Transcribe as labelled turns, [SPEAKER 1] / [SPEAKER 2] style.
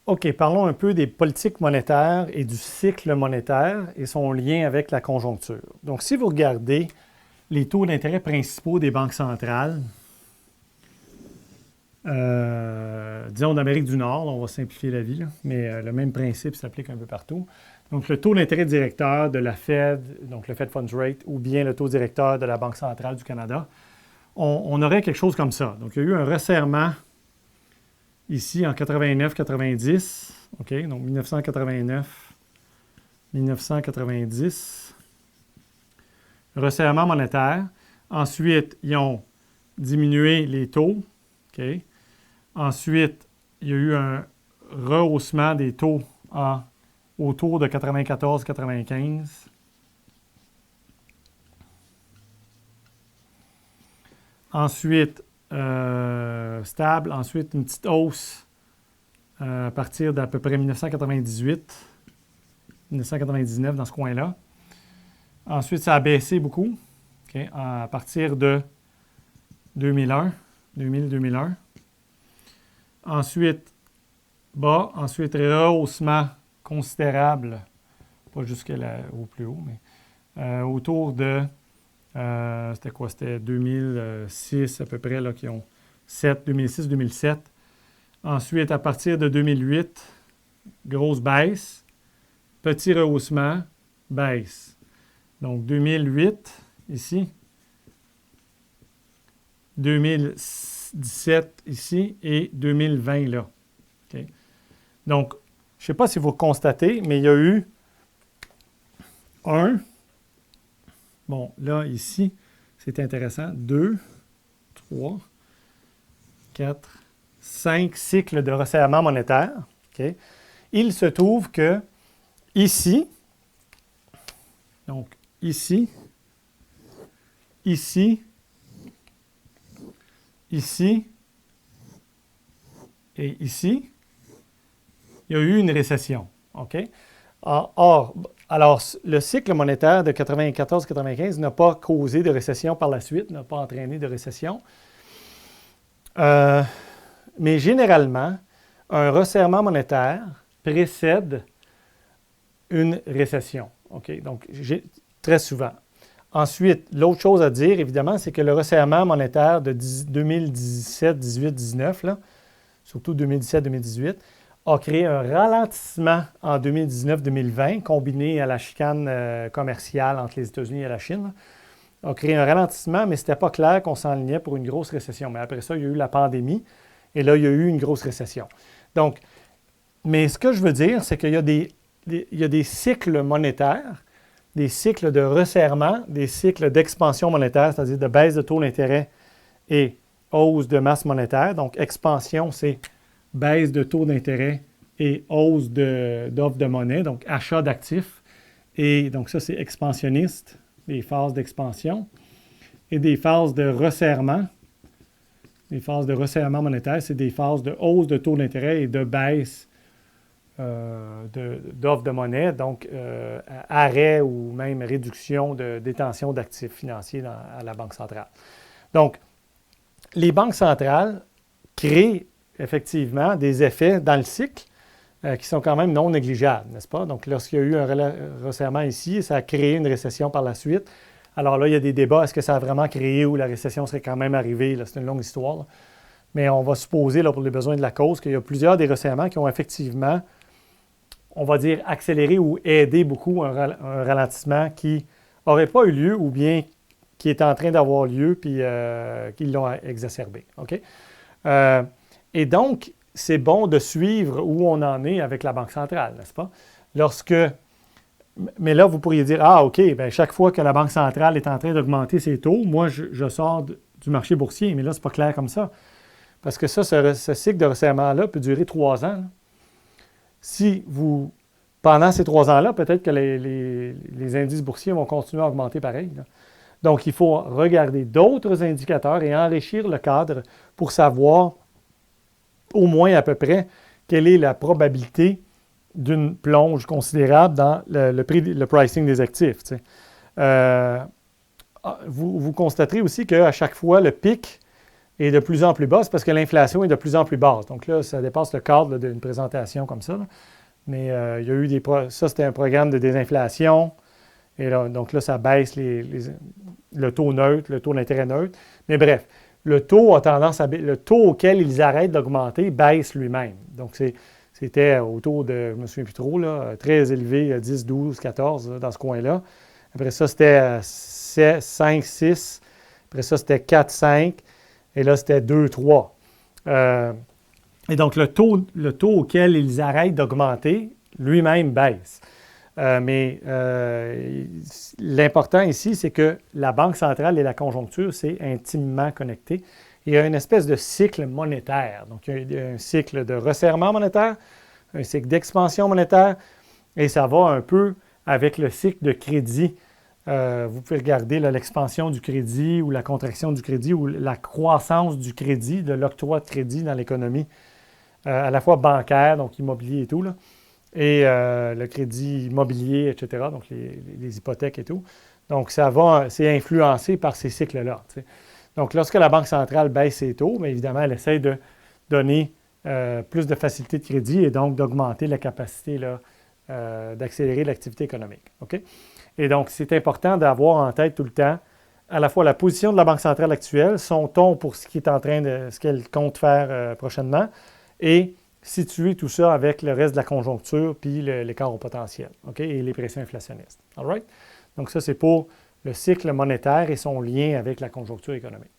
[SPEAKER 1] OK, parlons un peu des politiques monétaires et du cycle monétaire et son lien avec la conjoncture. Donc, si vous regardez les taux d'intérêt principaux des banques centrales, disons d'Amérique du Nord, là, on va simplifier la vie, là, mais le même principe s'applique un peu partout. Donc, le taux d'intérêt directeur de la Fed, donc le Fed Funds Rate, ou bien le taux directeur de la Banque centrale du Canada, on aurait quelque chose comme ça. Donc, il y a eu un resserrement ici en 89-90, OK, donc 1989-1990, resserrement monétaire. Ensuite, ils ont diminué les taux, OK. Ensuite, il y a eu un rehaussement des taux autour de 94-95. Ensuite, stable. Ensuite, une petite hausse à partir d'à peu près 1998, 1999 dans ce coin-là. Ensuite, ça a baissé beaucoup, okay, à partir de 2001, 2000-2001. Ensuite, bas. Ensuite, rehaussement considérable, pas jusqu'au plus haut, mais autour de, c'était quoi? C'était 2006 à peu près, là, qui ont 2006-2007. Ensuite, à partir de 2008, grosse baisse, petit rehaussement, baisse. Donc, 2008, ici, 2017, ici, et 2020, là. Okay. Donc, je ne sais pas si vous constatez, mais il y a eu bon, là, ici, c'est intéressant, 2, 3, 4, 5 cycles de resserrement monétaire. Okay. Il se trouve que ici, donc ici, ici, ici et ici, il y a eu une récession. OK? Or, alors, le cycle monétaire de 94-95 n'a pas causé de récession par la suite, n'a pas entraîné de récession. Mais généralement, un resserrement monétaire précède une récession. OK? Donc, très souvent. Ensuite, l'autre chose à dire, évidemment, c'est que le resserrement monétaire de 2017, 18, 19, là, surtout 2017-2018, a créé un ralentissement en 2019-2020, combiné à la chicane commerciale entre les États-Unis et la Chine. Là, a créé un ralentissement, mais ce n'était pas clair qu'on s'enlignait pour une grosse récession. Mais après ça, il y a eu la pandémie, et là, il y a eu une grosse récession. Donc, mais ce que je veux dire, c'est qu'il y a des cycles monétaires, des cycles de resserrement, des cycles d'expansion monétaire, c'est-à-dire de baisse de taux d'intérêt et hausse de masse monétaire. Donc, expansion, c'est baisse de taux d'intérêt et hausse d'offre de monnaie, donc achat d'actifs. Et donc, ça, c'est expansionniste, des phases d'expansion. Et des phases de resserrement. Les phases de resserrement monétaire, c'est des phases de hausse de taux d'intérêt et de baisse d'offre de monnaie, donc arrêt ou même réduction de détention d'actifs financiers à la Banque centrale. Donc, les banques centrales créent effectivement des effets dans le cycle qui sont quand même non négligeables, n'est-ce pas? Donc, lorsqu'il y a eu un resserrement ici, ça a créé une récession par la suite. Alors là, il y a des débats, est-ce que ça a vraiment créé ou la récession serait quand même arrivée? Là, c'est une longue histoire. Là. Mais on va supposer, là, pour les besoins de la cause, qu'il y a plusieurs des resserrements qui ont effectivement, on va dire, accéléré ou aidé beaucoup un ralentissement qui n'aurait pas eu lieu ou bien qui est en train d'avoir lieu puis qui l'ont exacerbé. OK? Et donc, c'est bon de suivre où on en est avec la Banque centrale, n'est-ce pas? Mais là, vous pourriez dire, ah, OK, bien, chaque fois que la Banque centrale est en train d'augmenter ses taux, moi, je sors du marché boursier. Mais là, ce n'est pas clair comme ça. Parce que ça, ce cycle de resserrement-là peut durer 3 ans. Là. Si vous, pendant ces 3 ans-là, peut-être que les indices boursiers vont continuer à augmenter pareil. Là. Donc, il faut regarder d'autres indicateurs et enrichir le cadre pour savoir au moins à peu près quelle est la probabilité d'une plonge considérable dans le pricing des actifs. Vous constaterez aussi qu'à chaque fois, le pic est de plus en plus basse parce que l'inflation est de plus en plus basse. Donc là, ça dépasse le cadre d'une présentation comme ça. Là. Mais il y a eu ça, c'était un programme de désinflation. Et là, donc là, ça baisse le taux neutre, le taux d'intérêt neutre. Mais bref, le taux auquel ils arrêtent d'augmenter baisse lui-même. Donc, c'était autour de, je ne me souviens plus trop, là, très élevé, 10, 12, 14, là, dans ce coin-là. Après ça, c'était 5, 6. Après ça, c'était 4, 5. Et là, c'était 2, 3. Et donc, le taux auquel ils arrêtent d'augmenter lui-même baisse. Mais l'important ici, c'est que la Banque centrale et la conjoncture, c'est intimement connecté. Il y a une espèce de cycle monétaire. Donc, il y a un cycle de resserrement monétaire, un cycle d'expansion monétaire, et ça va un peu avec le cycle de crédit. Vous pouvez regarder l'expansion du crédit ou la contraction du crédit ou la croissance du crédit, de l'octroi de crédit dans l'économie, à la fois bancaire, donc immobilier et tout, là, et le crédit immobilier, etc., donc les hypothèques et tout. Donc, c'est influencé par ces cycles-là. Tu sais. Donc, lorsque la Banque centrale baisse ses taux, bien évidemment, elle essaie de donner plus de facilité de crédit et donc d'augmenter la capacité d'accélérer l'activité économique. OK? Et donc, c'est important d'avoir en tête tout le temps à la fois la position de la Banque centrale actuelle, son ton pour ce qu'elle compte faire prochainement, et situer tout ça avec le reste de la conjoncture puis l'écart au potentiel, OK? Et les pressions inflationnistes. All right? Donc, ça, c'est pour le cycle monétaire et son lien avec la conjoncture économique.